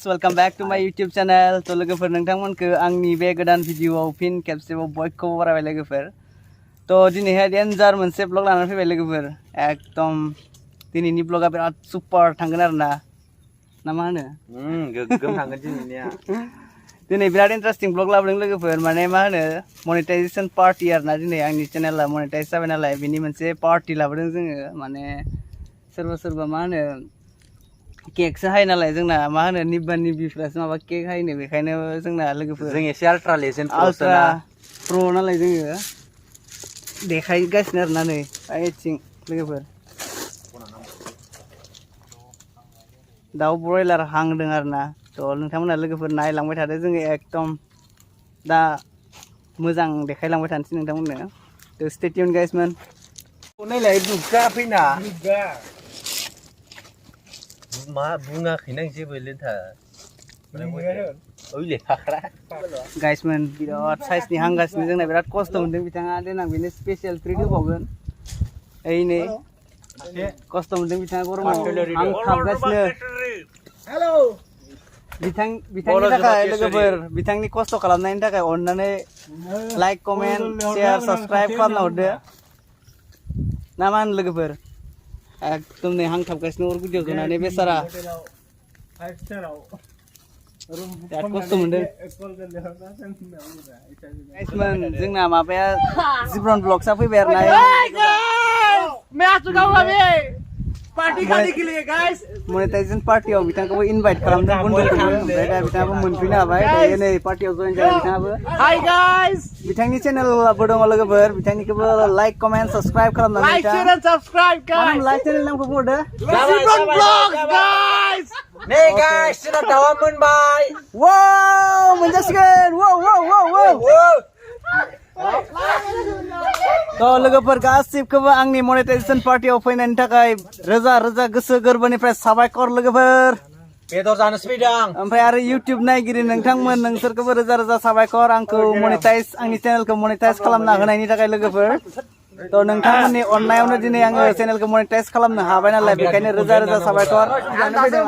welcome back to my YouTube channel. To लोगोफोर नोंथांमोनखौ आंनि बे गोदान भिडिअआव फिन खेबसेबाव बयखौबो बरायबाय लोगोफोर। तो दिनैहाय डेन्जार मोनसे ब्लग लानानै फैबाय लोगोफोर। एकदम दिनैनि ब्लगा बिराद सुपार थांगोन आरोना। ना मा होनो? गोगोम थांगोन दिनैनिया। दिनै बिराद इन्टारेस्टिं ब्लग लाबोदों लोगोफोर। माने मा होनो मनेटाइजेशन पार्टी आरोना दिनै आंनि चेनेला मनेटाइज जाबाय नालाय बेनि मोनसे पार्टी लाबोदों जोङो। माने सोरबा मा होनो केकसो हायो नालाय जोंना मा होनो निब्बा निब्बिफ्रासो माबा केक हायनो बेखायनो जोंना लोगोफोर जों एसे अल्ट्रा लेजेन्ड अल्ट्रा प्र नालाय जोङो देखायगासिनो आरोना नै आइथिं लोगोफोर दाउ ब्रयलार हांदों आरोना। तो नोंथांमोना लोगोफोर नायलांबाय थादो जोङो एकदम दा मोजां देखायलांबाय थानोसै नोंथांमोननो। तो स्टे ट्यून गाइस मान। नायलाय दुगा फैना मा बुङाखैना जेबो लेथा ओइले फाख्रा गाइस मान बिराद साइजनि हांगासिनो जोंना बिराद खस्थ' मोनदों बिथाङा देनां बेनो स्पेशल ट्रिट होबावगोन। ओइ नै खस्थ' मोनदों बिथाङा गरमाव हांखाबगासिनो। हेलौ बिथांनि थाखाय लोगोफोर बिथांनि खस्थ' खालामनायनि थाखाय अननानै लाइक कमेन्ट शेयार साबस्क्राइब खालामना हरदो ना मा होनो लोगोफोर। एकदम नै हांथाबगासिनो अर गुदियाव जनानै बेसारा बिराद खस्थ' मोनदों। जोंना माबाया जिब्रन ब्लग्सआ फैबाय आरो मनेटाइजेशन पार्टीआव बिथांखौबो इनभाइट खालामदों बन्द'खौबो ओमफ्राय दा बिथाङाबो मोनफैनो हाबाय दायो नै पार्टीआव जइन जाबाय बिथाङाबो। हाय गाइस बिथांनि चेनेलबो दङ लोगोफोर बिथांनिखौबो लाइक कमेन्ट साबस्क्राइब खालामनानै like share and subscribe guys like channel नामखौ बुंहरदो जिब्रन ब्लग्स गाइस। नै गाइस जोंना दावा मोनबाय वाव मोनजासिगोन वाव वाव वाव वाव। तो लोगोफोर गासिबखौबो आंनि मनेटाइजेशन पार्टीआव फैनायनि थाखाय रोजा रोजा गोसो गोरबोनिफ्राय साबायखर लोगोफोर। बेदर जानोसो फैदों ओमफ्राय आरो इउटिउब नायगिरि नोंथांमोन नोंसोरखौबो रोजा रोजा साबायखर आंखौ मनेटाइज आंनि चेनेलखौ मनेटाइज खालामना होनायनि थाखाय लोगोफोर। तो नोंथांमोननि अननायावनो दिनै आङो चेनेलखौ मनेटाइज खालामनो हाबाय नालाय बेखायनो रोजा रोजा साबायखर।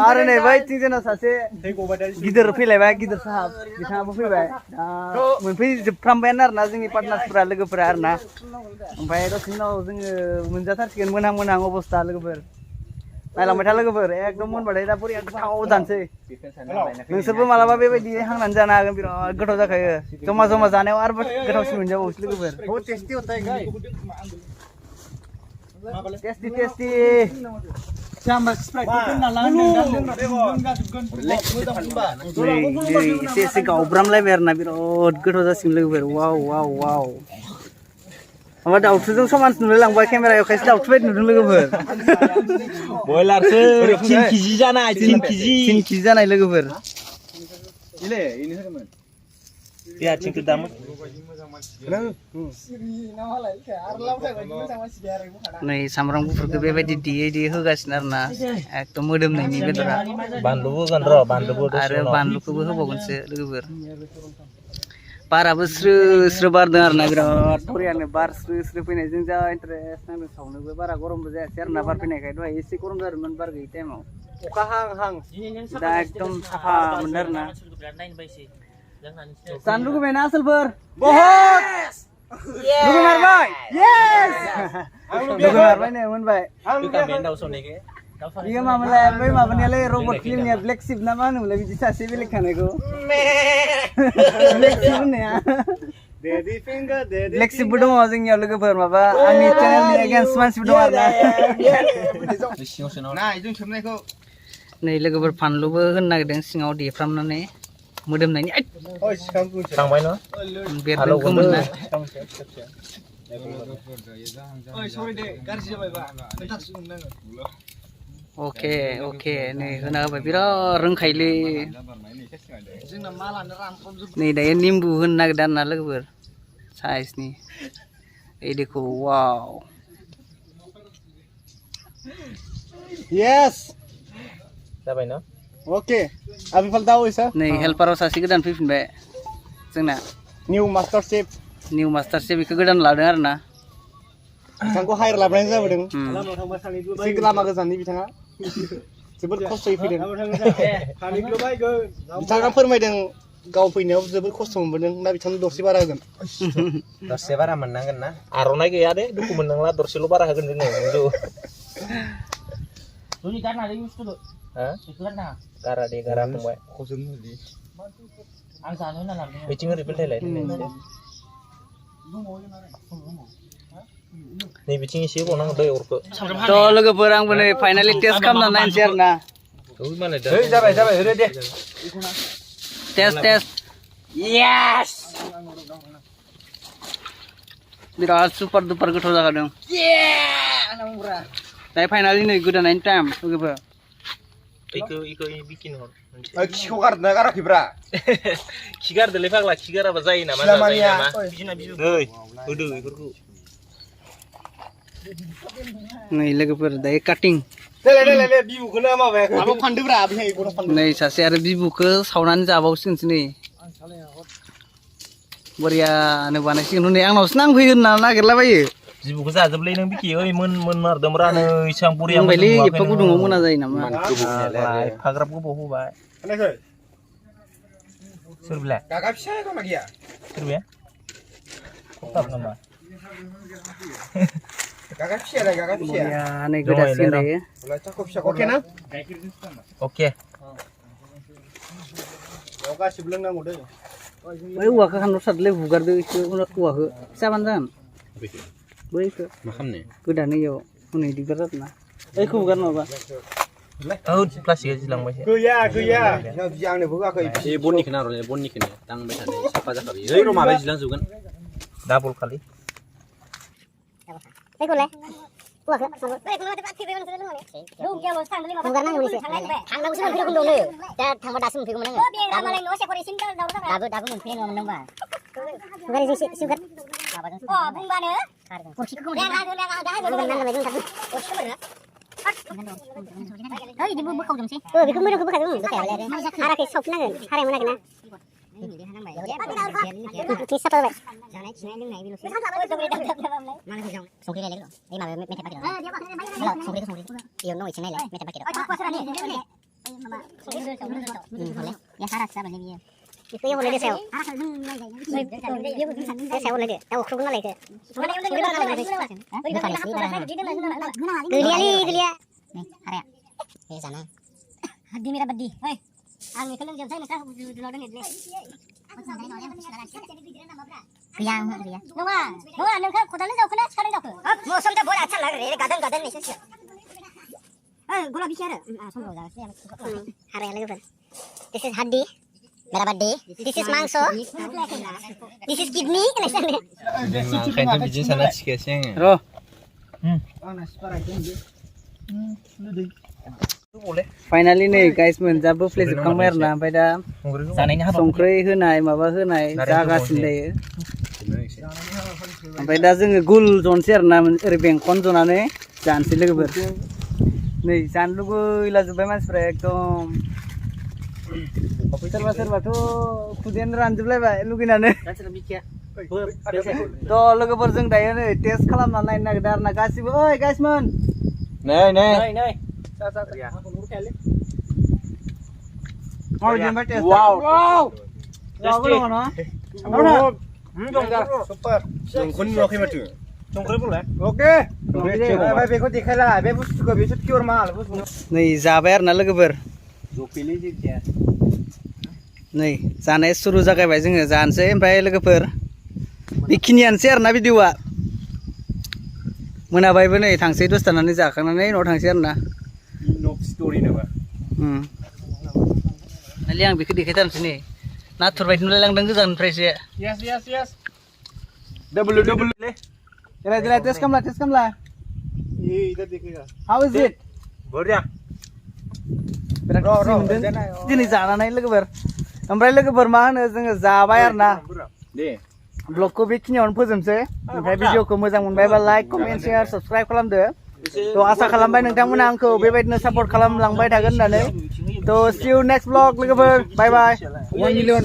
आरो नै बैथिं जोंना सासे गिदिर फैलायबाय गिदिर साहाब बिथाङाबो फैबाय मोनफैजोबफ्रामबायानो आरोना जोंनि पार्टनार्सफोरा लोगोफोरा आरोना। ओमफ्राय दसे उनाव जोङो मोनजाथारसिगोन मोनहां मोनहां अबस्था लोगोफोर। नायलांबाय था लोगोफोर एकदम मोनबाथाय दा बोरैया गोथाव जानोसै। नोंसोरबो मालाबा बेबायदि हांनानै जानो हागोन बिराद गोथाव जाखायो जमा जमा जानायाव आरो गोथावसिन मोनजाबावोसो लोगोफोर। टेस्टी टेस्टी एसे एसे गावब्रामलायबाय आरोना बिराद गोथाव जासिगोन लोगोफोर। वाव वाव वाव माबा दाउथुजों समान नुलाय लांबाय केमेरायाव खायसे दाउथु बायदि नुदों लोगोफोर। बयलारसो 3 केजि जानाय 3 केजि जानाय लोगोफोर। नै सामब्राम गुफुरखौ बेबायदि देयै देयै होगासिनो आरोना एकदम मोदोमनायनि बेदरा। बानलुबो होगोन र' बानलुबो आरो बानलुखौबो होबावगोनसो लोगोफोर। बाराबो स्रो स्रो बारदों आरोना बिराद बरियानो बार स्रो स्रो फैनायजों जा इन्टारेस्ट नांदों सावनोबो बारा गरमबो जायासै आरोना बार फैनायखाय दहाय एसे गरम जादोंमोन बार गैयि टाइमाव। अखा हां हां दा एकदम साफा मोनदों आरोना। जानो लुगैबायना आसोलफोर बहुत लुगैमारबाय लुगैमारबाय नै मोनबाय। बियो मामोनलाय बै माबानियालाय रबट फिल्मनिया ब्लेक शिप ना मा होनोमोनलाय बिदि सासे बेलेग थानायखौ ब्लेक शिप होननाया ब्लेक शिपबो दङ जोंनियाव लोगोफोर माबा आंनि चेनेलनि एगेन्स्ट मानसिबो दं आरोना। नै लोगोफोर फानलुबो होनो नागिरदों सिङाव देफ्रामनानै मोदोमनायनि थांबाय न बेरगौमोन ना। अके अके नै होना होबाय बिराद रोंखायोलै। नै दायो निम्बु होनो नागिरदों आरोना लोगोफोर साइजनि एदिखौ वाव यस जाबाय न ओके अभी फलता हो ऐसा नै हेल्पाराव सासे गोदान फैफिनबाय जोंना न्यू मास्टर शेफ बेखौ गोदान लादों आरोना। बिथांखौ हायर लाबोनाय जाबोदों एसे लामा गोजाननि बिथाङा जोबोद खस्थ'यै फैदों बिथाङा फोरमायदों गाव फैनायाव जोबोद खस्थ' मोनबोदों दा बिथांनो दरसे बारा होगोन दरसे बारा मोननांगोन ना आर'नाइ गैया दे दुखु मोननांला दरसेल' बारा होगोन जोङो नंगौ गारा दे गारा फंबाय बिथिं ओरै बेलथायलाय नै बिथिं एसे बावनांगौ दै अरखौ थ' लोगोफोर आंबो नै फाइनालि टेस्ट खालामना नायनोसै आरो ना जाबाय होदो दे टेस्ट येस बिराद सुपार दुपार गोथाव जादों दा फाइनालि नै गोदानायनि टाइम लोगोफोर इखौ बिकिन हर खिखौ गारदोंना गाराखैब्रा खि गारदोलै फाग्ला खि गाराबा जायो नामा नै होदो बेफोरखौ नै लोगोफोर दायो काटिं बिबुखौनो माबायाखै फानदोब्रा नै सासे आरो बिबुखौ सावनानै जाबावसिगोनसो नै बरियानो बानायसिगोन नै आंनावसो नांफैगोन होनना नागिरलाबायो बिबुखौ जाजोबलै नों बिखि ओइ मोनमारदोंब्रा नै इसां बरिया मोनबायलै एफा गुदुङाव मोना जायो नामा फाग्राब गोबाव होबाय सोरबिलाय गागा फिसा दंना गैया सोरबिया खथाब नामा गागा फिसायालाय गागा फिसाया नै गोदासिगोन दायो अके ना अके गासिबो लोंनांगौ दै बै औवाखौ खान्दाव सारलै हुगारदो एसे औवाखौ फिसाबानो जागोन बैखौ मा खालामनो गोदानो इयाव हनै दिगदार जादों ना ओइखौ हुगार नङाबा औ प्लास्टिकआ जिलांबायसो गैया आंनोबो होआखै बे बननिखौनो आरो बननिखौनो दांबाय थानाय साफा जाखाबाय ओइ र' माबाया जिलांजोबगोन डाबल खालि This is haddi, mera birthday. This is mangso. This is kidney. खायनो बिदि साना सिखायासै आङो फाइनालि नै गाइस मोनजाबो फ्लेजोबखांबाय आरो ना ओमफ्राय दा संख्रै होनाय माबा होनाय जागासिनो दायो ओमफ्राय दा जोङो गुल जनसै आरो ना ओरै बेंखन जनानै जानोसै लोगोफोर नै जानो लुगैलाजोब्बाय मानसिफ्रा एकदम सोरबा सोरबाथ' खुदैयानो रानजोबलायबाय लुगैनानै थ' लोगोफोर जों दायो नै टेस्ट खालामना नायनो नागिरदों आरो ना गासिबो ओइ गाइसमोन नै नै जाबाय आरो ना लोगोफोर नै जानाय सुरु जागायबाय जोङो जानोसै ओमफ्राय लोगोफोर बेखिनियानोसै आरो ना भिडिअआ मोनाबायबो नै थांसै दसे थानानै जाखांनानै न'आव थांसै आरो ना नालाय आं बेखौ देखायथारनोसै नै नाथुर बायदि नुलायलांदों गोजाननिफ्रायसो देलाय टेस्ट खालामला हाउ इज इट बरिया बिराद खुसि मोनदों दिनै जानानै लोगोफोर ओमफ्राय लोगोफोर मा होनो जोङो जाबाय आरो ना ब्लगखौ बेखिनियावनो फोजोबसै ओमफ्राय भिडिअखौ मोजां मोनबायबा लाइक कमेन्ट शेयार साबस्क्राइब खालामदो थ' आसा खालामबाय नोंथांमोना आंखौ बेबायदिनो सापर्ट खालामलांबाय थागोन होननानै थ' see you next vlog लोगोफोर बाय बाय 1 million